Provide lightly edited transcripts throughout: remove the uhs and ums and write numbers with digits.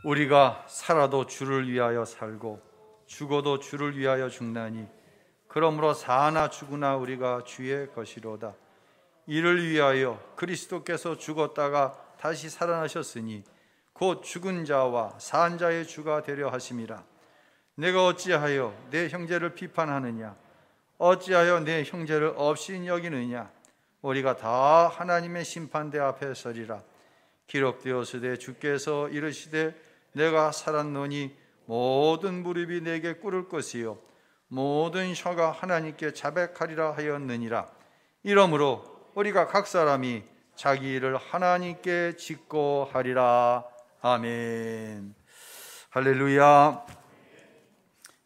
우리가 살아도 주를 위하여 살고 죽어도 주를 위하여 죽나니 그러므로 사나 죽으나 우리가 주의 것이로다. 이를 위하여 그리스도께서 죽었다가 다시 살아나셨으니 곧 죽은 자와 산 자의 주가 되려 하심이라. 내가 어찌하여 내 형제를 비판하느냐? 어찌하여 내 형제를 없인 여기느냐? 우리가 다 하나님의 심판대 앞에 서리라. 기록되었으되 주께서 이르시되 내가 살았노니 모든 무릎이 내게 꿇을 것이요 모든 혀가 하나님께 자백하리라 하였느니라. 이러므로 우리가 각 사람이 자기 일을 하나님께 짓고 하리라. 아멘. 할렐루야.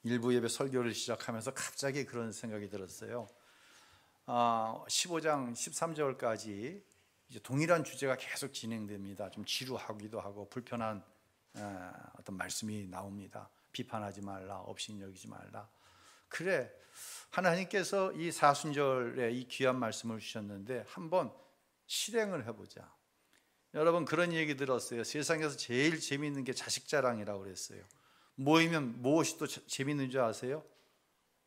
일부 예배 설교를 시작하면서 갑자기 그런 생각이 들었어요. 15장 13절까지 이제 동일한 주제가 계속 진행됩니다. 좀 지루하기도 하고 불편한 어떤 말씀이 나옵니다. 비판하지 말라, 업신여기지 말라. 그래, 하나님께서 이 사순절에 이 귀한 말씀을 주셨는데 한번 실행을 해보자. 여러분 그런 얘기 들었어요. 세상에서 제일 재미있는 게 자식 자랑이라고 그랬어요. 모이면 무엇이 또 재미있는 줄 아세요?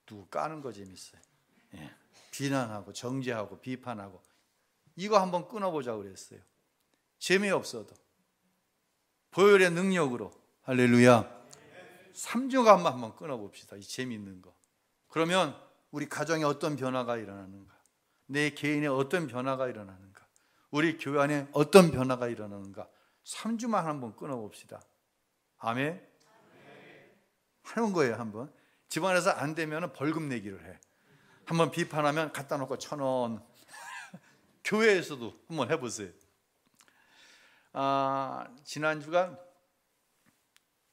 누구 까는 거 재밌어요. 예. 비난하고 정죄하고 비판하고 이거 한번 끊어보자고 그랬어요. 재미없어도 보혈의 능력으로 할렐루야 3주간만 한번 끊어봅시다. 이 재미있는 거. 그러면 우리 가정에 어떤 변화가 일어나는가, 내 개인에 어떤 변화가 일어나는가, 우리 교회 안에 어떤 변화가 일어나는가 3주만 한번 끊어봅시다. 아멘. 하는 거예요. 한번 집안에서 안 되면 벌금 내기를 해. 한번 비판하면 갖다 놓고 1,000원. 교회에서도 한번 해보세요. 지난 주간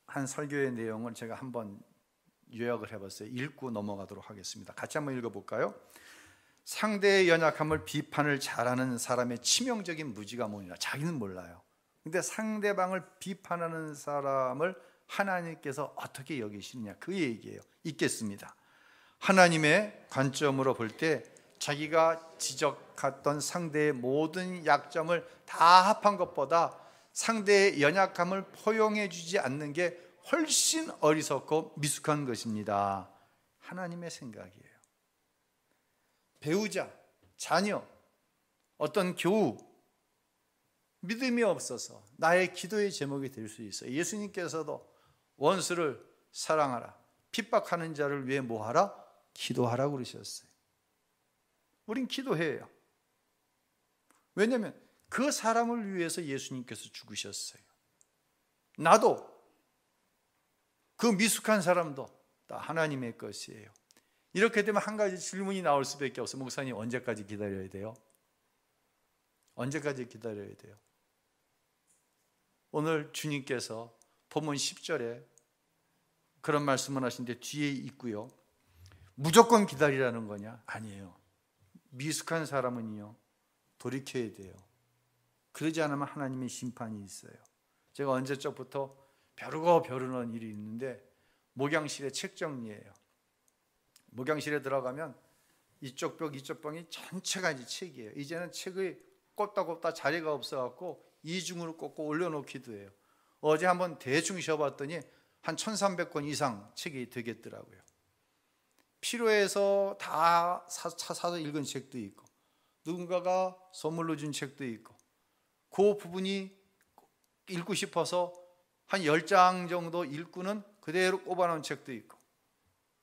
한 설교의 내용을 제가 한번 요약을 해봤어요. 읽고 넘어가도록 하겠습니다. 같이 한번 읽어볼까요? 상대의 연약함을 비판을 잘하는 사람의 치명적인 무지가 뭐냐? 자기는 몰라요. 근데 상대방을 비판하는 사람을 하나님께서 어떻게 여기시느냐? 그 얘기예요. 읽겠습니다. 하나님의 관점으로 볼 때 자기가 지적했던 상대의 모든 약점을 다 합한 것보다 상대의 연약함을 포용해 주지 않는 게 훨씬 어리석고 미숙한 것입니다. 하나님의 생각이에요. 배우자, 자녀, 어떤 교우, 믿음이 없어서 나의 기도의 제목이 될 수 있어요. 예수님께서도 원수를 사랑하라, 핍박하는 자를 위해 뭐하라? 기도하라고 그러셨어요. 우린 기도해요. 왜냐하면 그 사람을 위해서 예수님께서 죽으셨어요. 나도 그 미숙한 사람도 다 하나님의 것이에요. 이렇게 되면 한 가지 질문이 나올 수밖에 없어요. 목사님 언제까지 기다려야 돼요? 언제까지 기다려야 돼요? 오늘 주님께서 본문 10절에 그런 말씀을 하시는데 뒤에 있고요. 무조건 기다리라는 거냐? 아니에요. 미숙한 사람은요 돌이켜야 돼요. 그러지 않으면 하나님의 심판이 있어요. 제가 언제적부터 벼르고 벼르는 일이 있는데 목양실에 책 정리해요. 목양실에 들어가면 이쪽 벽 이쪽 벽이 전체가 이제 책이에요. 이제는 책을 꼽다 자리가 없어갖고 이중으로 꽂고 올려놓기도 해요. 어제 한번 대충 쉬어봤더니 한 1,300권 이상 책이 되겠더라고요. 필요해서 다 사서 읽은 책도 있고 누군가가 선물로 준 책도 있고 그 부분이 읽고 싶어서 한 10장 정도 읽고는 그대로 꼽아놓은 책도 있고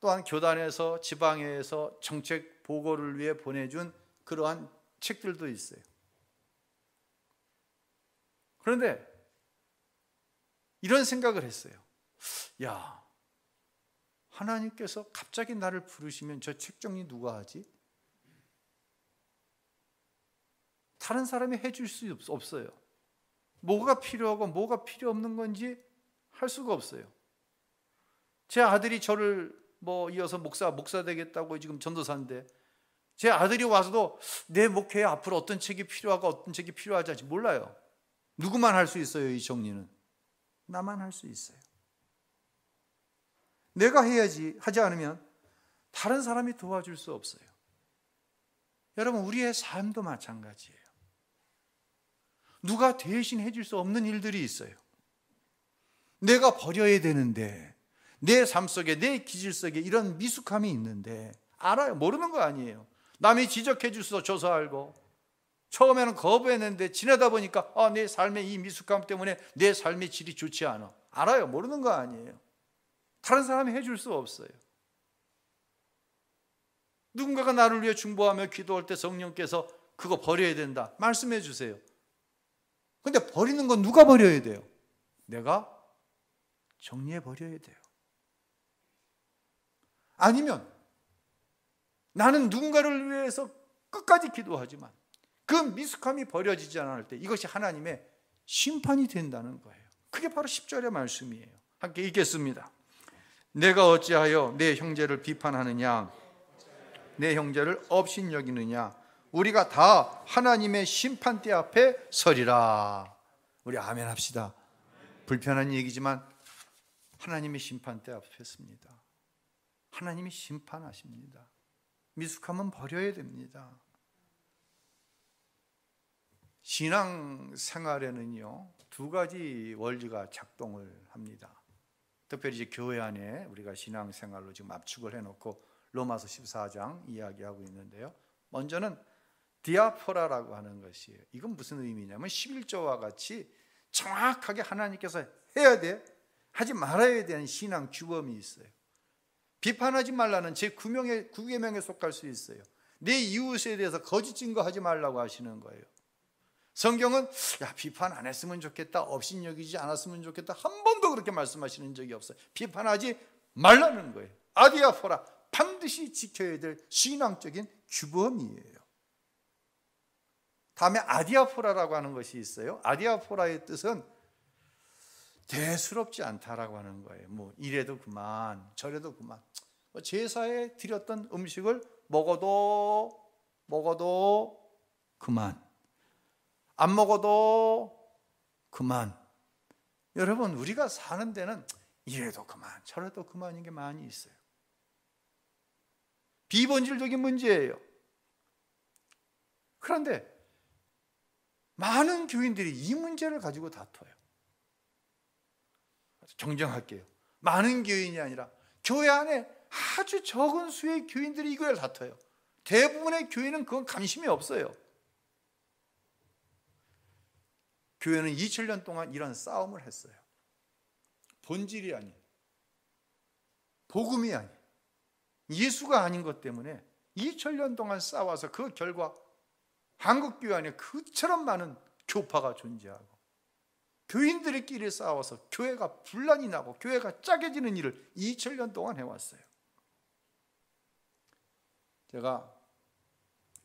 또한 교단에서 지방에서 정책 보고를 위해 보내준 그러한 책들도 있어요. 그런데 이런 생각을 했어요. 야, 하나님께서 갑자기 나를 부르시면 저 책 정리 누가 하지? 다른 사람이 해줄 수 없어요. 뭐가 필요하고 뭐가 필요 없는 건지 할 수가 없어요. 제 아들이 저를 이어서 목사 되겠다고 지금 전도사인데 제 아들이 와서도 내 목회에 앞으로 어떤 책이 필요하고 어떤 책이 필요하지 않지 몰라요. 누구만 할 수 있어요? 이 정리는 나만 할 수 있어요. 내가 해야지. 하지 않으면 다른 사람이 도와줄 수 없어요. 여러분 우리의 삶도 마찬가지예요. 누가 대신 해줄 수 없는 일들이 있어요. 내가 버려야 되는데, 내 삶 속에, 내 기질 속에 이런 미숙함이 있는데 알아요. 모르는 거 아니에요. 남이 지적해 줘서 알고, 처음에는 거부했는데 지내다 보니까 내 삶의 이 미숙함 때문에 내 삶의 질이 좋지 않아. 알아요. 모르는 거 아니에요. 다른 사람이 해줄 수 없어요. 누군가가 나를 위해 중보하며 기도할 때 성령께서 그거 버려야 된다 말씀해 주세요. 근데 버리는 건 누가 버려야 돼요? 내가 정리해 버려야 돼요. 아니면 나는 누군가를 위해서 끝까지 기도하지만 그 미숙함이 버려지지 않을 때 이것이 하나님의 심판이 된다는 거예요. 그게 바로 10절의 말씀이에요. 함께 읽겠습니다. 내가 어찌하여 내 형제를 비판하느냐, 내 형제를 업신여기느냐. 우리가 다 하나님의 심판대 앞에 서리라. 우리 아멘 합시다. 불편한 얘기지만 하나님의 심판대 앞에 섭니다. 하나님이 심판하십니다. 미숙함은 버려야 됩니다. 신앙 생활에는요, 두 가지 원리가 작동을 합니다. 특별히 이제 교회 안에 우리가 신앙 생활로 지금 압축을 해놓고 로마서 14장 이야기하고 있는데요. 먼저는 디아포라라고 하는 것이에요. 이건 무슨 의미냐면 11조와 같이 정확하게 하나님께서 해야 돼, 하지 말아야 되는 신앙 규범이 있어요. 비판하지 말라는 제9계명에 속할 수 있어요. 내 이웃에 대해서 거짓 증거하지 말라고 하시는 거예요. 성경은 비판 안 했으면 좋겠다, 업신여기지 않았으면 좋겠다, 한 번도 그렇게 말씀하시는 적이 없어요. 비판하지 말라는 거예요. 아디아포라, 반드시 지켜야 될 신앙적인 규범이에요. 다음에 아디아포라라고 하는 것이 있어요. 아디아포라의 뜻은 대수롭지 않다라고 하는 거예요. 뭐 이래도 그만 저래도 그만, 제사에 드렸던 음식을 먹어도 그만, 안 먹어도 그만. 여러분, 우리가 사는 데는 이래도 그만 저래도 그만인 게 많이 있어요. 비본질적인 문제예요. 그런데 많은 교인들이 이 문제를 가지고 다퉈요. 정정할게요. 많은 교인이 아니라 교회 안에 아주 적은 수의 교인들이 이걸 다퉈요. 대부분의 교인은 그건 관심이 없어요. 교회는 2000년 동안 이런 싸움을 했어요. 본질이 아닌, 복음이 아닌, 예수가 아닌 것 때문에 2000년 동안 싸워서 그 결과 한국교회 안에 그처럼 많은 교파가 존재하고 교인들끼리 싸워서 교회가 분란이 나고 교회가 짜게지는 일을 2000년 동안 해왔어요. 제가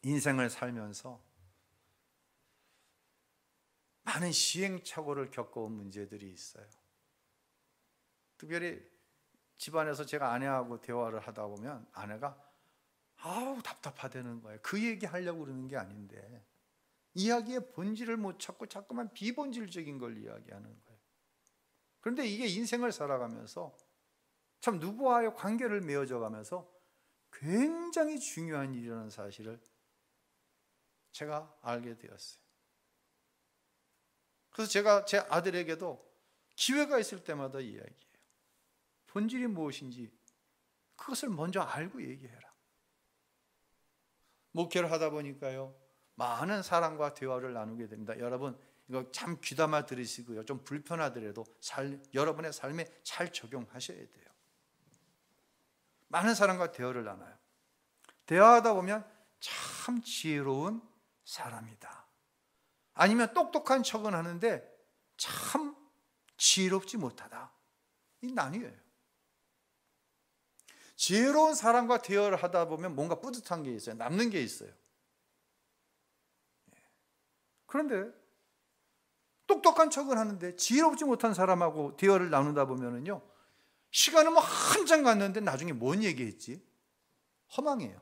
인생을 살면서 많은 시행착오를 겪어온 문제들이 있어요. 특별히 집안에서 제가 아내하고 대화를 하다 보면 아내가 답답하다는 거예요. 그 얘기 하려고 그러는 게 아닌데 이야기의 본질을 못 찾고 자꾸만 비본질적인 걸 이야기하는 거예요. 그런데 이게 인생을 살아가면서 참 누구와의 관계를 맺어져 가면서 굉장히 중요한 일이라는 사실을 제가 알게 되었어요. 그래서 제가 제 아들에게도 기회가 있을 때마다 이야기해요. 본질이 무엇인지 그것을 먼저 알고 얘기해라. 목회를 하다 보니까요, 많은 사람과 대화를 나누게 됩니다. 여러분, 이거 참 귀담아 들으시고요, 좀 불편하더라도 여러분의 삶에 잘 적용하셔야 돼요. 많은 사람과 대화를 나눠요. 대화하다 보면 참 지혜로운 사람이다, 아니면 똑똑한 척은 하는데 참 지혜롭지 못하다, 이 나뉘어요. 지혜로운 사람과 대화를 하다 보면 뭔가 뿌듯한 게 있어요. 남는 게 있어요. 그런데 똑똑한 척은 하는데 지혜롭지 못한 사람하고 대화를 나누다 보면은요, 시간은 뭐 한참 갔는데 나중에 뭔 얘기했지? 허망해요.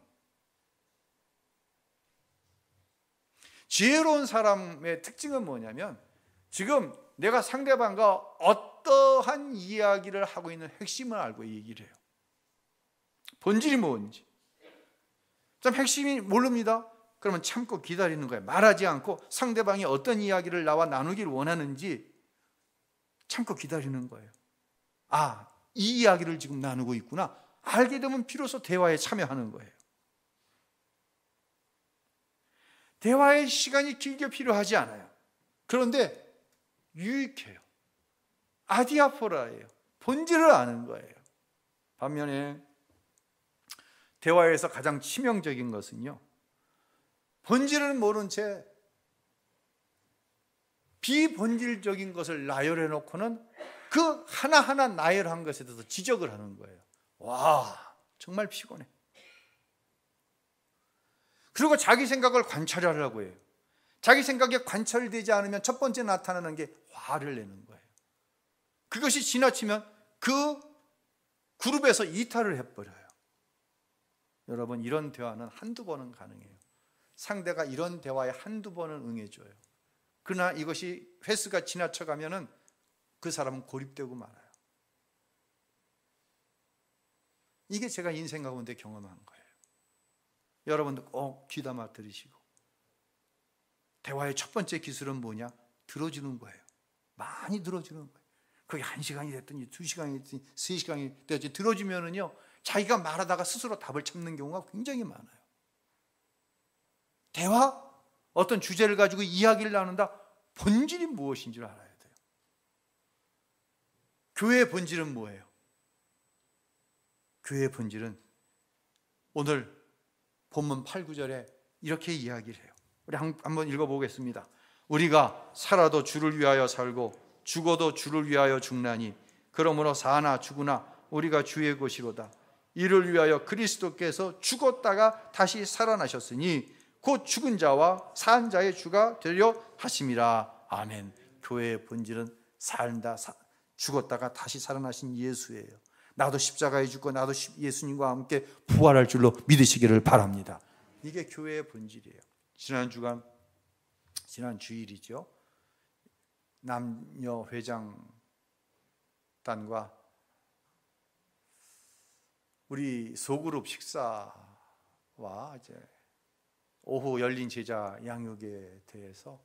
지혜로운 사람의 특징은 뭐냐면 지금 내가 상대방과 어떠한 이야기를 하고 있는 핵심을 알고 얘기를 해요. 본질이 뭔지. 참 핵심이 모릅니다. 그러면 참고 기다리는 거예요. 말하지 않고 상대방이 어떤 이야기를 나와 나누기를 원하는지 참고 기다리는 거예요. 이 이야기를 지금 나누고 있구나 알게 되면 비로소 대화에 참여하는 거예요. 대화의 시간이 길게 필요하지 않아요. 그런데 유익해요. 아디아포라예요. 본질을 아는 거예요. 반면에 대화에서 가장 치명적인 것은요, 본질을 모른 채 비본질적인 것을 나열해 놓고는 그 하나하나 나열한 것에 대해서 지적을 하는 거예요. 와, 정말 피곤해. 그리고 자기 생각을 관찰하려고 해요. 자기 생각에 관찰되지 않으면 첫 번째 나타나는 게 화를 내는 거예요. 그것이 지나치면 그 그룹에서 이탈을 해버려요. 여러분, 이런 대화는 한두 번은 가능해요. 상대가 이런 대화에 한두 번은 응해줘요. 그러나 이것이 횟수가 지나쳐가면은 그 사람은 고립되고 말아요. 이게 제가 인생 가운데 경험한 거예요. 여러분도 꼭 귀담아 들으시고, 대화의 첫 번째 기술은 뭐냐? 들어주는 거예요. 많이 들어주는 거예요. 그게 1시간이 됐든지 2시간이 됐든지 3시간이 됐든지 들어주면은요, 자기가 말하다가 스스로 답을 찾는 경우가 굉장히 많아요. 대화? 어떤 주제를 가지고 이야기를 나눈다? 본질이 무엇인지를 알아야 돼요. 교회의 본질은 뭐예요? 교회의 본질은 오늘 본문 8, 9절에 이렇게 이야기를 해요. 우리 한번 읽어보겠습니다. 우리가 살아도 주를 위하여 살고 죽어도 주를 위하여 죽나니 그러므로 사나 죽으나 우리가 주의 것이로다. 이를 위하여 그리스도께서 죽었다가 다시 살아나셨으니 곧 죽은 자와 산 자의 주가 되려 하심이라. 아멘. 교회의 본질은 죽었다가 다시 살아나신 예수예요. 나도 십자가에 죽고 나도 예수님과 함께 부활할 줄로 믿으시기를 바랍니다. 이게 교회의 본질이에요. 지난 주일이죠. 남녀 회장단과 우리 소그룹 식사와 이제 오후 열린 제자 양육에 대해서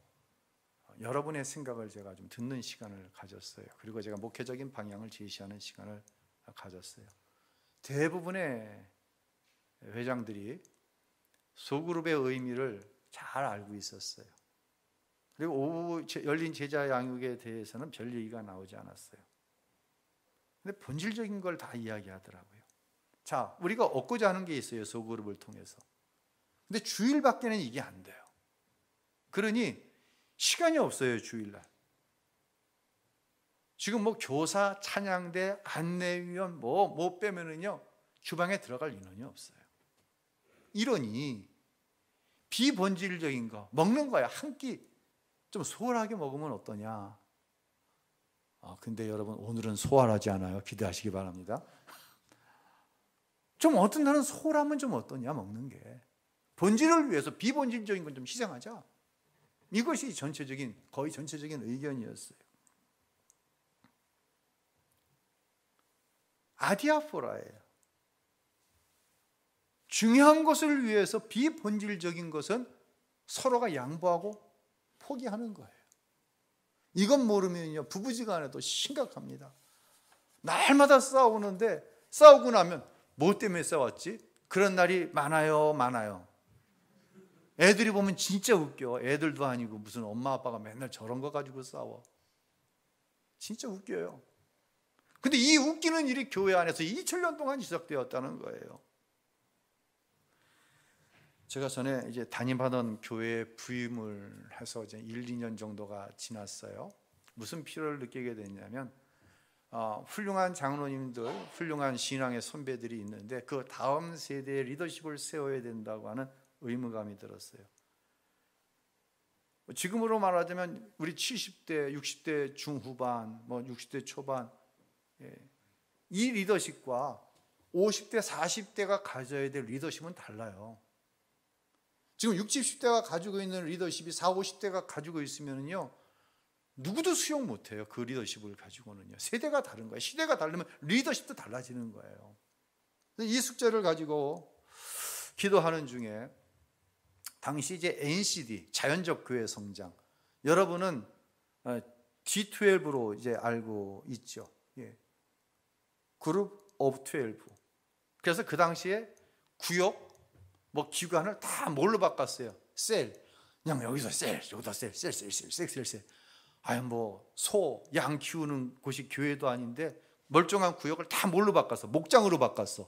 여러분의 생각을 제가 좀 듣는 시간을 가졌어요. 그리고 제가 목회적인 방향을 제시하는 시간을 가졌어요. 대부분의 회장들이 소그룹의 의미를 잘 알고 있었어요. 그리고 오후 열린 제자 양육에 대해서는 별 얘기가 나오지 않았어요. 근데 본질적인 걸 다 이야기하더라고요. 자, 우리가 얻고자 하는 게 있어요. 소그룹을 통해서. 근데 주일밖에는 이게 안 돼요. 그러니 시간이 없어요. 주일날. 지금 교사, 찬양대, 안내위원 뭐 빼면은요, 주방에 들어갈 인원이 없어요. 이러니 비본질적인 거 먹는 거야. 한 끼 좀 소홀하게 먹으면 어떠냐? 근데 여러분, 오늘은 소홀하지 않아요. 기대하시기 바랍니다. 좀 어떤 날은 소홀하면 좀 어떠냐? 먹는 게 본질을 위해서 비본질적인 건 좀 희생하자. 이것이 거의 전체적인 의견이었어요. 아디아포라예요. 중요한 것을 위해서 비본질적인 것은 서로가 양보하고 포기하는 거예요. 이건 모르면요, 부부지간에도 심각합니다. 날마다 싸우는데 싸우고 나면 뭐 때문에 싸웠지? 그런 날이 많아요. 애들이 보면 진짜 웃겨. 애들도 아니고 무슨 엄마 아빠가 맨날 저런 거 가지고 싸워. 진짜 웃겨요. 근데 이 웃기는 일이 교회 안에서 2000년 동안 시작되었다는 거예요. 제가 전에 이제 담임하던 교회에 부임을 해서 이제 1, 2년 정도가 지났어요. 무슨 필요를 느끼게 됐냐면, 훌륭한 장로님들, 훌륭한 신앙의 선배들이 있는데 그 다음 세대의 리더십을 세워야 된다고 하는 의무감이 들었어요. 지금으로 말하자면 우리 70대, 60대 중후반, 60대 초반, 이 리더십과 50대, 40대가 가져야 될 리더십은 달라요. 지금 60, 10대가 가지고 있는 리더십이 40, 50대가 가지고 있으면요, 누구도 수용 못해요. 그 리더십을 가지고는요. 세대가 다른 거예요. 시대가 다르면 리더십도 달라지는 거예요. 이 숙제를 가지고 기도하는 중에 당시 이제 NCD, 자연적 교회 성장, 여러분은 D12로 이제 알고 있죠. 예. 그룹 오브 12. 그래서 그 당시에 구역, 기관을 다 뭘로 바꿨어요? 셀. 그냥 여기서 셀, 여기다 셀. 아유, 소, 양 키우는 곳이 교회도 아닌데 멀쩡한 구역을 다 뭘로 바꿨어? 목장으로 바꿨어.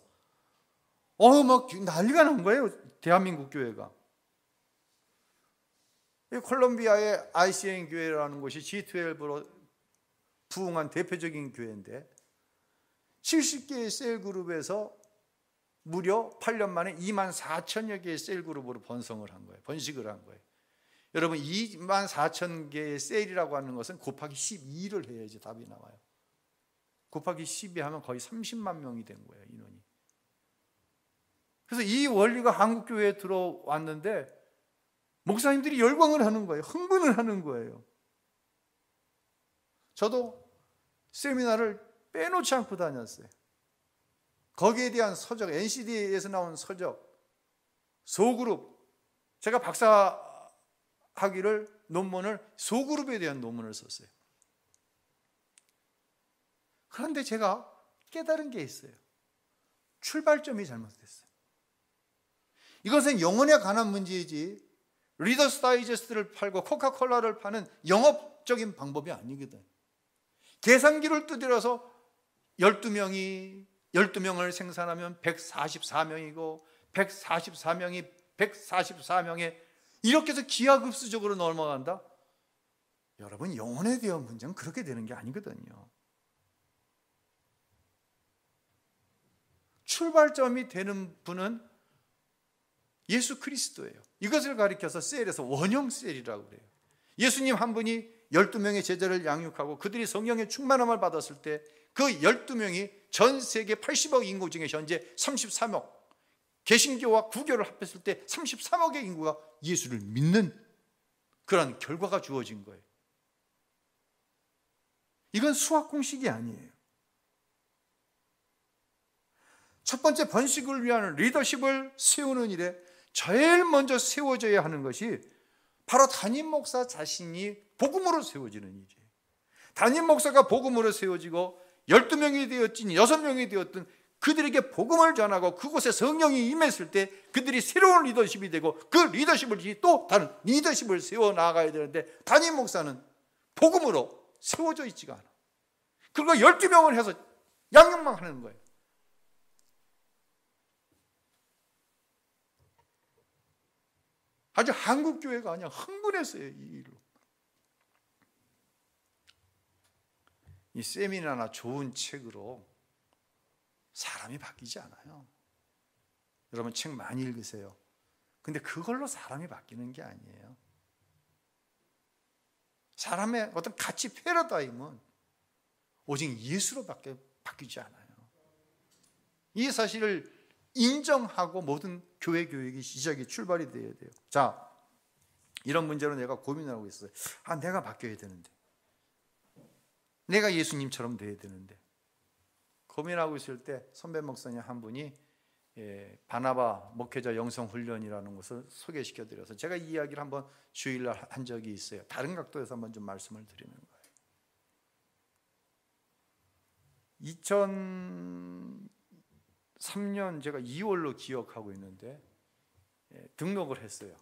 막 난리가 난 거예요, 대한민국 교회가. 콜롬비아의 ICN 교회라는 곳이 G12로 부흥한 대표적인 교회인데 70개의 셀그룹에서 무려 8년 만에 24,000여 개의 셀그룹으로 번식을 한 거예요. 여러분, 24,000개의 셀이라고 하는 것은 곱하기 12를 해야지 답이 나와요. 곱하기 12 하면 거의 30만 명이 된 거예요, 인원이. 그래서 이 원리가 한국교회에 들어왔는데 목사님들이 열광을 하는 거예요. 흥분을 하는 거예요. 저도 세미나를 빼놓지 않고 다녔어요. 거기에 대한 서적, NCD에서 나온 서적, 소그룹, 제가 박사학위를 논문을 소그룹에 대한 논문을 썼어요. 그런데 제가 깨달은 게 있어요. 출발점이 잘못됐어요. 이것은 영혼에 관한 문제이지 리더스 다이제스트를 팔고 코카콜라를 파는 영업적인 방법이 아니거든. 계산기를 두드려서 12명을 생산하면 144명이고 144명이 144명에 이렇게 해서 기하급수적으로 넘어간다? 여러분, 영혼에 대한 문제는 그렇게 되는 게 아니거든요. 출발점이 되는 분은 예수 그리스도예요. 이것을 가리켜서 셀에서 원형 셀이라고 그래요. 예수님 한 분이 12명의 제자를 양육하고 그들이 성령의 충만함을 받았을 때 그 12명이 전 세계 80억 인구 중에 현재 33억, 개신교와 구교를 합했을 때 33억의 인구가 예수를 믿는 그런 결과가 주어진 거예요. 이건 수학 공식이 아니에요. 첫 번째, 번식을 위한 리더십을 세우는 일에 제일 먼저 세워져야 하는 것이 바로 담임 목사 자신이 복음으로 세워지는 일이에요. 담임 목사가 복음으로 세워지고 12명이 되었든 6명이 되었든 그들에게 복음을 전하고 그곳에 성령이 임했을 때 그들이 새로운 리더십이 되고 그 리더십을 또 다른 리더십을 세워나가야 되는데 담임 목사는 복음으로 세워져 있지가 않아. 그리고 12명을 해서 양육만 하는 거예요. 아주 한국교회가 아니야. 흥분했어요, 이 일로. 이 세미나나 좋은 책으로 사람이 바뀌지 않아요. 여러분, 책 많이 읽으세요. 근데 그걸로 사람이 바뀌는 게 아니에요. 사람의 어떤 가치 패러다임은 오직 예수로밖에 바뀌지 않아요. 이 사실을 인정하고 모든 교회 교육이 시작이 출발이 되어야 돼요. 자, 이런 문제로 내가 고민하고 있어요. 내가 바뀌어야 되는데, 내가 예수님처럼 돼야 되는데 고민하고 있을 때 선배 목사님 한 분이 바나바 목회자 영성 훈련이라는 것을 소개시켜 드려서 제가 이 이야기를 한번 주일날 한 적이 있어요. 다른 각도에서 한번 좀 말씀을 드리는 거예요. 2003년 제가 2월로 기억하고 있는데 등록을 했어요.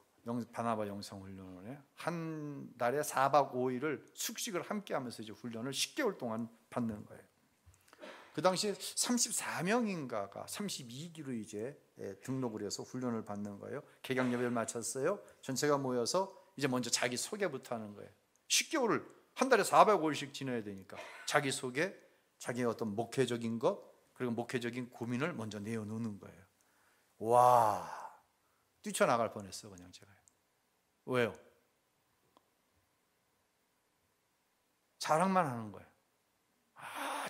바나바 영성훈련원에 한 달에 4박 5일을 숙식을 함께 하면서 이제 훈련을 10개월 동안 받는 거예요. 그 당시에 34명인가가 32기로 이제 등록을 해서 훈련을 받는 거예요. 개강 예배를 마쳤어요. 전체가 모여서 이제 먼저 자기 소개부터 하는 거예요. 10개월을 한 달에 4박 5일씩 지내야 되니까 자기 소개, 자기의 어떤 목회적인 것, 그리고 목회적인 고민을 먼저 내어놓는 거예요. 와, 뛰쳐나갈 뻔했어 그냥 제가. 왜요? 자랑만 하는 거예요.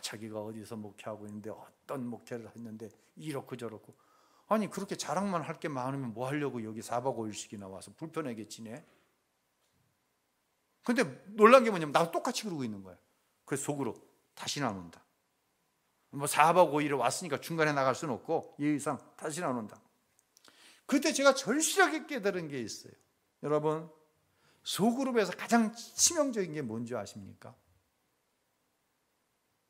자기가 어디서 목회하고 있는데 어떤 목회를 했는데 이렇고 저렇고. 아니, 그렇게 자랑만 할 게 많으면 뭐 하려고 여기 4박 5일씩이나 와서 불편하게 지내? 근데 놀란 게 뭐냐면 나도 똑같이 그러고 있는 거예요. 그래서 속으로 다시는 안 온다. 4박 5일에 왔으니까 중간에 나갈 수는 없고 예의상 다시는 안 온다. 그때 제가 절실하게 깨달은 게 있어요. 여러분, 소그룹에서 가장 치명적인 게 뭔지 아십니까?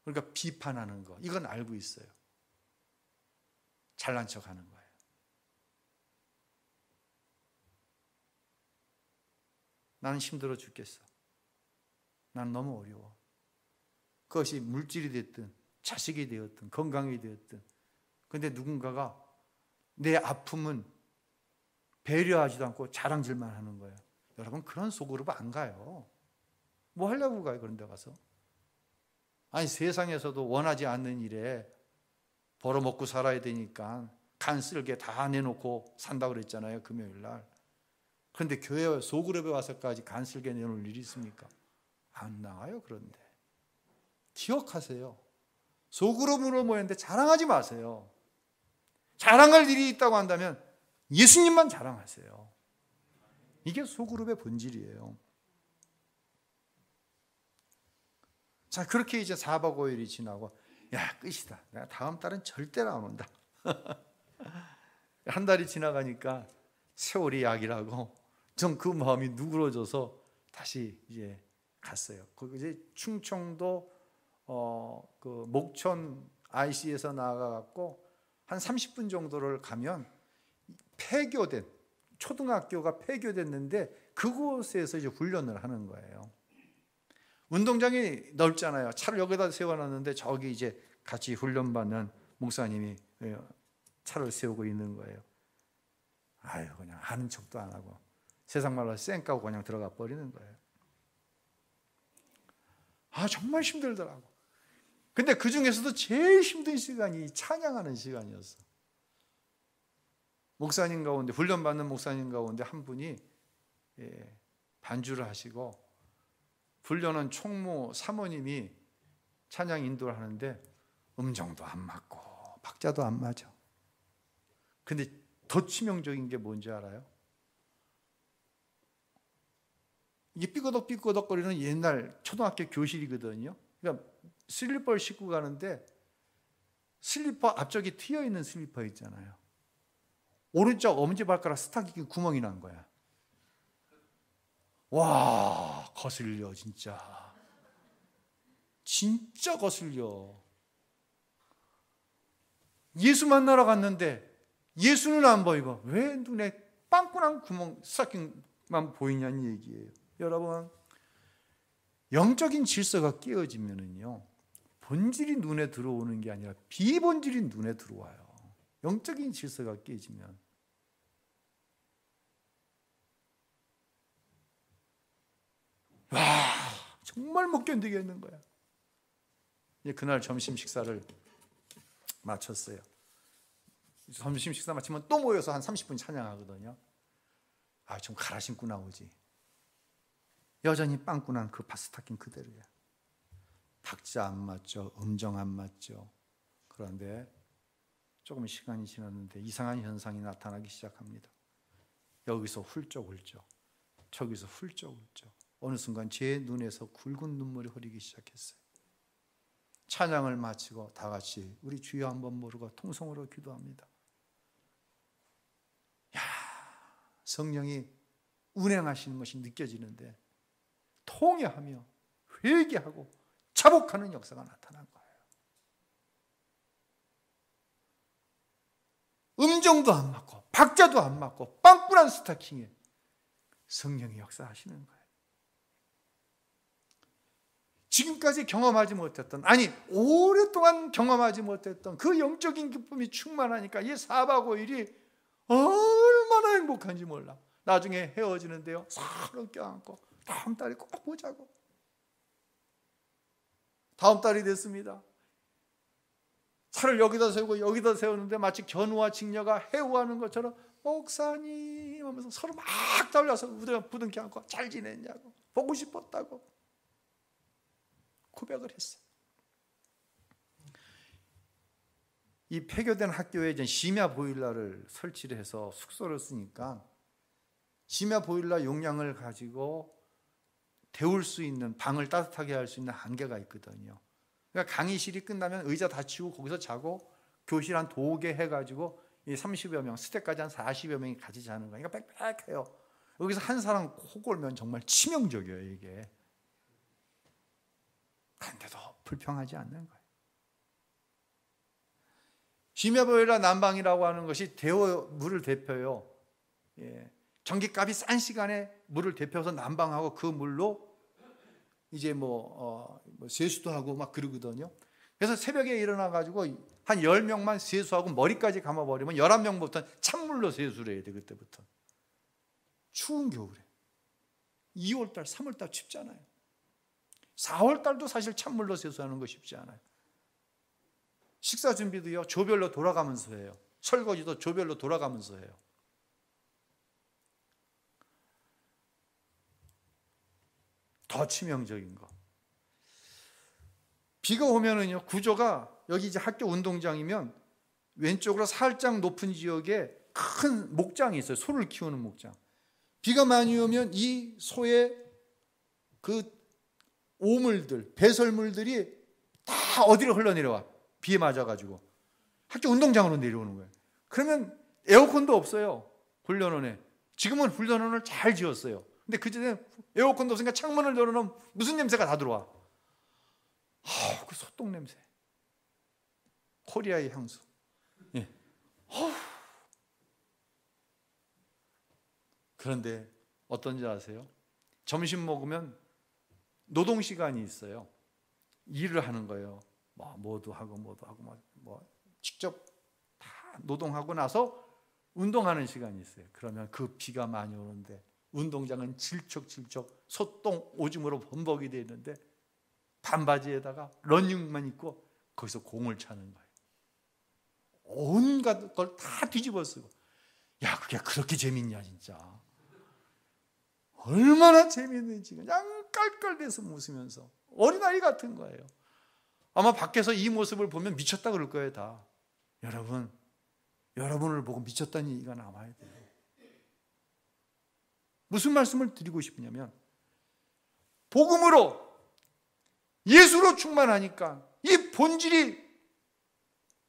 그러니까 비판하는 거, 이건 알고 있어요. 잘난 척하는 거예요. 나는 힘들어 죽겠어. 난 너무 어려워. 그것이 물질이 됐든 자식이 되었든 건강이 되었든. 그런데 누군가가 내 아픔은 배려하지도 않고 자랑질만 하는 거예요. 여러분, 그런 속으로 안 가요. 뭐 하려고 가요, 그런 데 가서? 아니, 세상에서도 원하지 않는 일에 벌어먹고 살아야 되니까 간 쓸게 다 내놓고 산다고 그랬잖아요, 금요일 날. 그런데 교회 소그룹에 와서까지 간 쓸게 내놓을 일이 있습니까? 안 나와요. 그런데 기억하세요. 소그룹으로 모였는데 자랑하지 마세요. 자랑할 일이 있다고 한다면 예수님만 자랑하세요. 이게 소그룹의 본질이에요. 자, 그렇게 이제 4박 5일이 지나고, 야, 끝이다. 내가 다음 달은 절대로 안 온다. 한 달이 지나가니까 세월이 약이라고 좀 그 마음이 누그러져서 다시 이제 갔어요. 거기 이제 충청도 그 목천 IC에서 나가갖고 한 30분 정도를 가면 폐교된 초등학교가 폐교됐는데 그곳에서 이제 훈련을 하는 거예요. 운동장이 넓잖아요. 차를 여기다 세워놨는데 저기 이제 같이 훈련받는 목사님이 차를 세우고 있는 거예요. 아유, 그냥 아는 척도 안 하고 세상 말로 쌩까고 그냥 들어가 버리는 거예요. 아, 정말 힘들더라고. 근데 그 중에서도 제일 힘든 시간이 찬양하는 시간이었어. 목사님 가운데, 훈련받는 목사님 가운데 한 분이 반주를 하시고 훈련은 총무 사모님이 찬양 인도를 하는데 음정도 안 맞고 박자도 안 맞아. 근데 더 치명적인 게 뭔지 알아요? 이게 삐거덕거리는 옛날 초등학교 교실이거든요. 그러니까 슬리퍼를 신고 가는데 슬리퍼 앞쪽에 트여있는 슬리퍼 있잖아요. 오른쪽 엄지발가락 스타킹 구멍이 난 거야. 와, 거슬려 진짜. 진짜 거슬려. 예수 만나러 갔는데 예수는 안 보이고 왜 눈에 빵꾸난 구멍 스타킹만 보이냐는 얘기예요. 여러분, 영적인 질서가 깨어지면은요, 본질이 눈에 들어오는 게 아니라 비본질이 눈에 들어와요. 영적인 질서가 깨지면. 와, 정말 못 견디겠는 거야. 그날 점심 식사를 마쳤어요. 점심 식사 마치면 또 모여서 한 30분 찬양하거든요. 아, 좀 갈아 신고 나오지. 여전히 빵꾸난 그 스타킹 그대로야. 박자 안 맞죠. 음정 안 맞죠. 그런데 조금 시간이 지났는데 이상한 현상이 나타나기 시작합니다. 여기서 훌쩍훌쩍, 저기서 훌쩍훌쩍. 어느 순간 제 눈에서 굵은 눈물이 흐르기 시작했어요. 찬양을 마치고 다 같이 우리 주여 한번 모르고 통성으로 기도합니다. 야, 성령이 운행하시는 것이 느껴지는데 통회하며 회개하고 자복하는 역사가 나타난 거예요. 음정도 안 맞고 박자도 안 맞고 빵꾸난 스타킹에 성령이 역사하시는 거예요. 지금까지 경험하지 못했던, 아니 오랫동안 경험하지 못했던 그 영적인 기쁨이 충만하니까 이 4박 5일이 얼마나 행복한지 몰라. 나중에 헤어지는데요, 서로 껴안고 다음 달에 꼭 보자고. 다음 달이 됐습니다. 차를 여기다 세우고 여기다 세우는데 마치 견우와 직녀가 해우하는 것처럼 목사님 하면서 서로 막 달려서 부둥켜 안고 잘 지냈냐고, 보고 싶었다고 고백을 했어요. 이 폐교된 학교에 이제 심야 보일러를 설치를 해서 숙소를 쓰니까 심야 보일러 용량을 가지고 데울 수 있는, 방을 따뜻하게 할 수 있는 한계가 있거든요. 그러니까 강의실이 끝나면 의자 다 치우고 거기서 자고 교실 한 2개 해가지고 이 30여 명, 스텝까지 한 40여 명이 같이 자는 거예요. 그러니까 빽빽해요. 여기서 한 사람 코 골면 정말 치명적이에요, 이게. 그런데도 불평하지 않는 거예요. 히메보일라 난방이라고 하는 것이 물을 데펴요. 전기값이 싼 시간에 물을 데펴서 난방하고 그 물로 이제 세수도 하고 막 그러거든요. 그래서 새벽에 일어나가지고 한 10명만 세수하고 머리까지 감아버리면 11명부터는 찬물로 세수를 해야 돼. 그때부터. 추운 겨울에 2월달, 3월달 춥잖아요. 4월달도 사실 찬물로 세수하는 거 쉽지 않아요. 식사 준비도요, 조별로 돌아가면서 해요. 설거지도 조별로 돌아가면서 해요. 더 치명적인 거. 비가 오면은요, 구조가 여기 이제 학교 운동장이면 왼쪽으로 살짝 높은 지역에 큰 목장이 있어요. 소를 키우는 목장. 비가 많이 오면 이 소의 그 오물들, 배설물들이 다 어디로 흘러내려와. 비에 맞아가지고 학교 운동장으로 내려오는 거예요. 그러면 에어컨도 없어요. 훈련원에. 지금은 훈련원을 잘 지었어요. 근데 그전에 에어컨도 없으니까 창문을 열어놓으면 무슨 냄새가 다 들어와. 그 소똥 냄새. 코리아의 향수. 예. 그런데 어떤지 아세요? 점심 먹으면 노동 시간이 있어요. 일을 하는 거예요. 뭐도 하고 직접 다 노동하고 나서 운동하는 시간이 있어요. 그러면 그 비가 많이 오는데 운동장은 질척질척 소똥 오줌으로 범벅이 되어 있는데 반바지에다가 러닝만 입고 거기서 공을 차는 거예요. 온갖 걸 다 뒤집어 쓰고. 야, 그게 그렇게 재밌냐 진짜. 얼마나 재밌는지 그냥 깔깔대서 웃으면서 어린아이 같은 거예요. 아마 밖에서 이 모습을 보면 미쳤다 그럴 거예요. 다. 여러분을 보고 미쳤다는 얘기가 남아야 돼요. 무슨 말씀을 드리고 싶으냐면 복음으로 예수로 충만하니까 이 본질이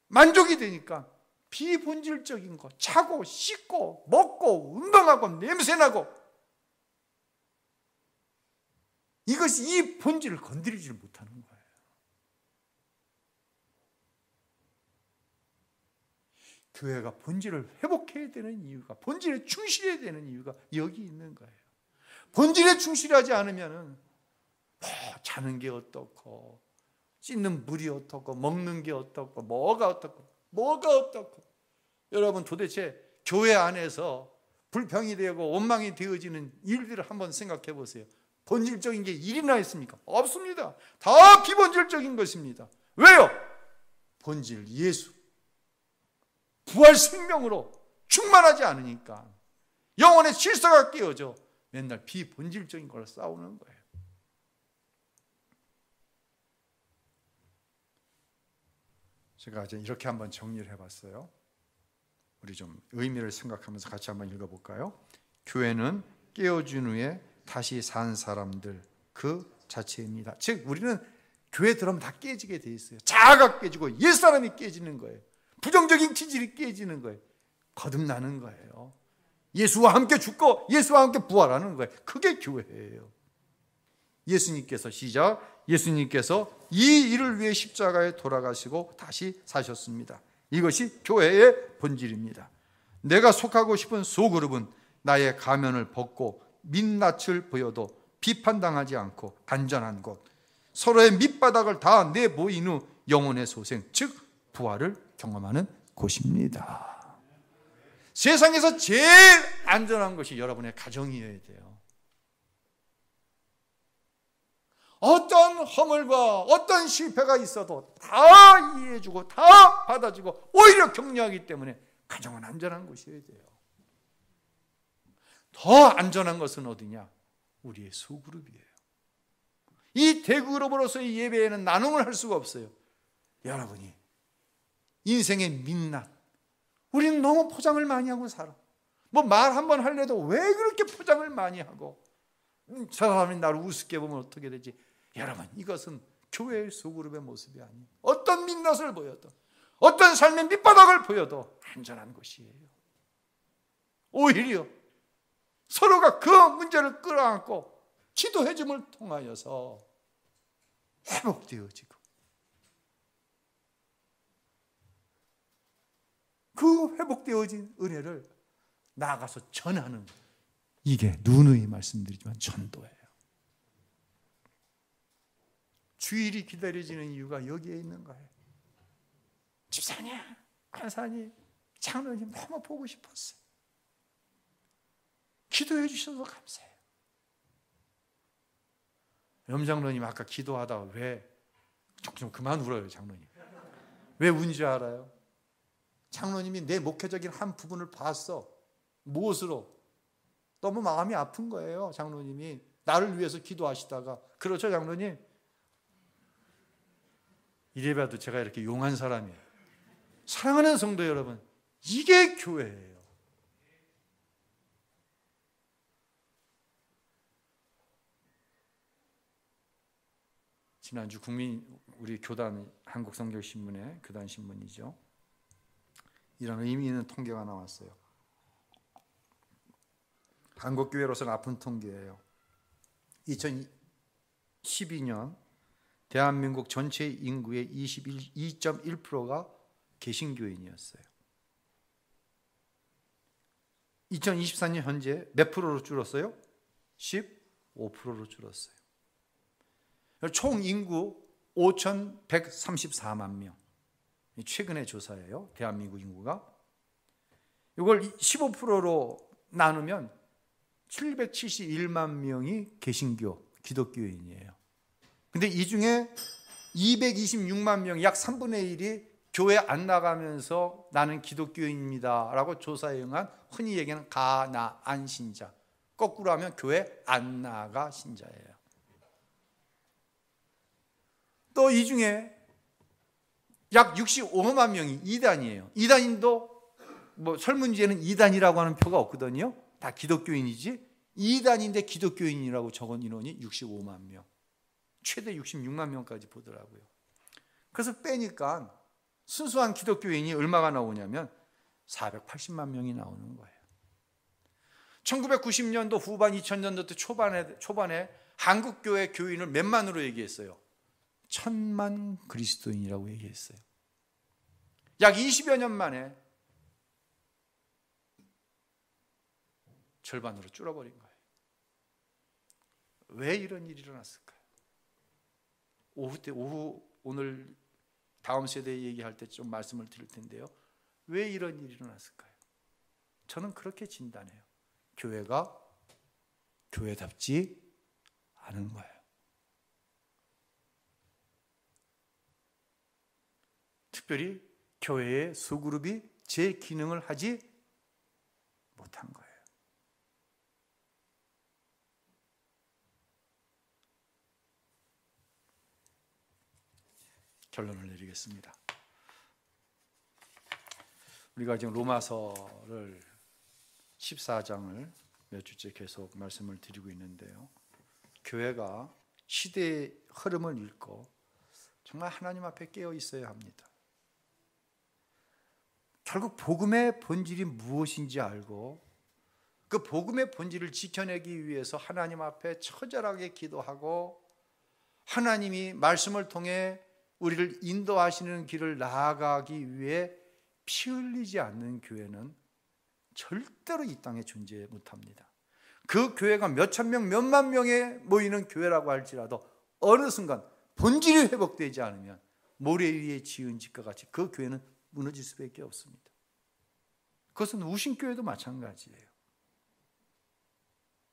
만족이 되니까 비본질적인 거 차고 씻고 먹고 운동하고 냄새나고 이것이 이 본질을 건드리지를 못하는 거예요. 교회가 본질을 회복해야 되는 이유가, 본질에 충실해야 되는 이유가 여기 있는 거예요. 본질에 충실하지 않으면 자는 게 어떻고 씻는 물이 어떻고 먹는 게 어떻고 뭐가 어떻고 여러분 도대체 교회 안에서 불평이 되고 원망이 되어지는 일들을 한번 생각해 보세요. 본질적인 게 일이나 있습니까? 없습니다. 다 비본질적인 것입니다. 왜요? 본질 예수 부활 생명으로 충만하지 않으니까 영혼의 질서가 깨어져 맨날 비본질적인 걸 싸우는 거예요. 제가 이제 이렇게 한번 정리를 해봤어요. 우리 좀 의미를 생각하면서 같이 한번 읽어볼까요? 교회는 깨어진 후에 다시 산 사람들 그 자체입니다. 즉 우리는 교회 들어오면 다 깨지게 돼 있어요. 자아가 깨지고 옛사람이 깨지는 거예요. 부정적인 기질이 깨지는 거예요. 거듭나는 거예요. 예수와 함께 죽고 예수와 함께 부활하는 거예요. 그게 교회예요. 예수님께서 시작. 예수님께서 이 일을 위해 십자가에 돌아가시고 다시 사셨습니다. 이것이 교회의 본질입니다. 내가 속하고 싶은 소그룹은 나의 가면을 벗고 민낯을 보여도 비판당하지 않고 안전한 곳, 서로의 밑바닥을 다 내보인 후 영혼의 소생, 즉 부활을 경험하는 곳입니다. 세상에서 제일 안전한 것이 여러분의 가정이어야 돼요. 어떤 허물과 어떤 실패가 있어도 다 이해해주고 다 받아주고 오히려 격려하기 때문에 가정은 안전한 곳이어야 돼요. 더 안전한 것은 어디냐? 우리의 소그룹이에요. 이 대그룹으로서의 예배에는 나눔을 할 수가 없어요. 여러분이 인생의 민낯, 우리는 너무 포장을 많이 하고 살아. 뭐 말 한번 할래도 왜 그렇게 포장을 많이 하고 저 사람이 나를 우습게 보면 어떻게 되지? 여러분, 이것은 교회의 소그룹의 모습이 아니에요. 어떤 민낯을 보여도 어떤 삶의 밑바닥을 보여도 안전한 것이에요. 오히려 서로가 그 문제를 끌어안고 기도해 줌을 통하여서 회복되어지고 그 회복되어진 은혜를 나아가서 전하는, 이게 누누이 말씀드리지만 전도예요. 주일이 기다려지는 이유가 여기에 있는 거예요. 집사님, 간사님, 장로님 너무 보고 싶었어요. 기도해 주셔서 감사해요. 염장로님 아까 기도하다가 왜 좀 그만 울어요. 장로님 왜 운인 줄 알아요? 장로님이 내 목회적인 한 부분을 봤어. 무엇으로? 너무 마음이 아픈 거예요. 장로님이 나를 위해서 기도하시다가. 그렇죠 장로님? 이래봐도 제가 이렇게 용한 사람이에요. 사랑하는 성도 여러분, 이게 교회예요. 지난주 우리 교단 한국성결신문의 교단 신문이죠. 이런 의미 있는 통계가 나왔어요. 한국교회로서는 아픈 통계예요. 2012년 대한민국 전체 인구의 2.1%가 개신교인이었어요. 2024년 현재 몇 프로로 줄었어요? 15%로 줄었어요. 총 인구 5,134만 명. 최근의 조사예요. 대한민국 인구가. 이걸 15%로 나누면 771만 명이 개신교, 기독교인이에요. 근데 이 중에 226만 명, 약 3분의 1이 교회 안 나가면서 나는 기독교인입니다 라고 조사에 응한, 흔히 얘기하는 가나안 신자. 거꾸로 하면 교회 안 나가 신자예요. 또 이 중에 약 65만 명이 이단이에요. 이단인도 뭐 설문지에는 이단이라고 하는 표가 없거든요. 다 기독교인이지. 이단인데 기독교인이라고 적은 인원이 65만 명. 최대 66만 명까지 보더라고요. 그래서 빼니까 순수한 기독교인이 얼마가 나오냐면 480만 명이 나오는 거예요. 1990년도 후반 2000년도 초반에 한국교회 교인을 몇만으로 얘기했어요? 1000만 그리스도인이라고 얘기했어요. 약 20여 년 만에 절반으로 줄어버린 거예요. 왜 이런 일이 일어났을까요? 오후 오늘 다음 세대 얘기할 때 좀 말씀을 드릴 텐데요. 왜 이런 일이 일어났을까요? 저는 그렇게 진단해요. 교회가 교회답지 않은 거예요. 특별히 교회의 소그룹이 제 기능을 하지 못한 거예요. 결론을 내리겠습니다. 우리가 지금 로마서를 14장을 몇 주째 계속 말씀을 드리고 있는데요. 교회가 시대의 흐름을 읽고 정말 하나님 앞에 깨어 있어야 합니다. 결국 복음의 본질이 무엇인지 알고 그 복음의 본질을 지켜내기 위해서 하나님 앞에 처절하게 기도하고 하나님이 말씀을 통해 우리를 인도하시는 길을 나아가기 위해 피 흘리지 않는 교회는 절대로 이 땅에 존재 못합니다. 그 교회가 몇천 명, 몇만 명에 모이는 교회라고 할지라도 어느 순간 본질이 회복되지 않으면 모래 위에 지은 집과 같이 그 교회는 무너질 수밖에 없습니다. 그것은 우신교회도 마찬가지예요.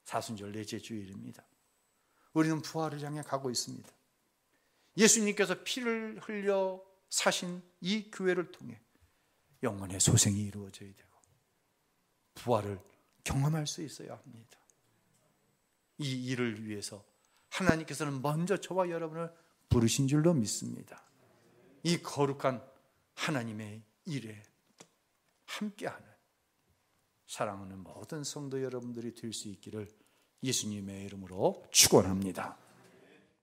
사순절 넷째 주일입니다. 우리는 부활을 향해 가고 있습니다. 예수님께서 피를 흘려 사신 이 교회를 통해 영원의 소생이 이루어져야 되고 부활을 경험할 수 있어야 합니다. 이 일을 위해서 하나님께서는 먼저 저와 여러분을 부르신 줄로 믿습니다. 이 거룩한 하나님의 일에 함께하는 사랑하는 모든 성도 여러분들이 될 수 있기를 예수님의 이름으로 축원합니다.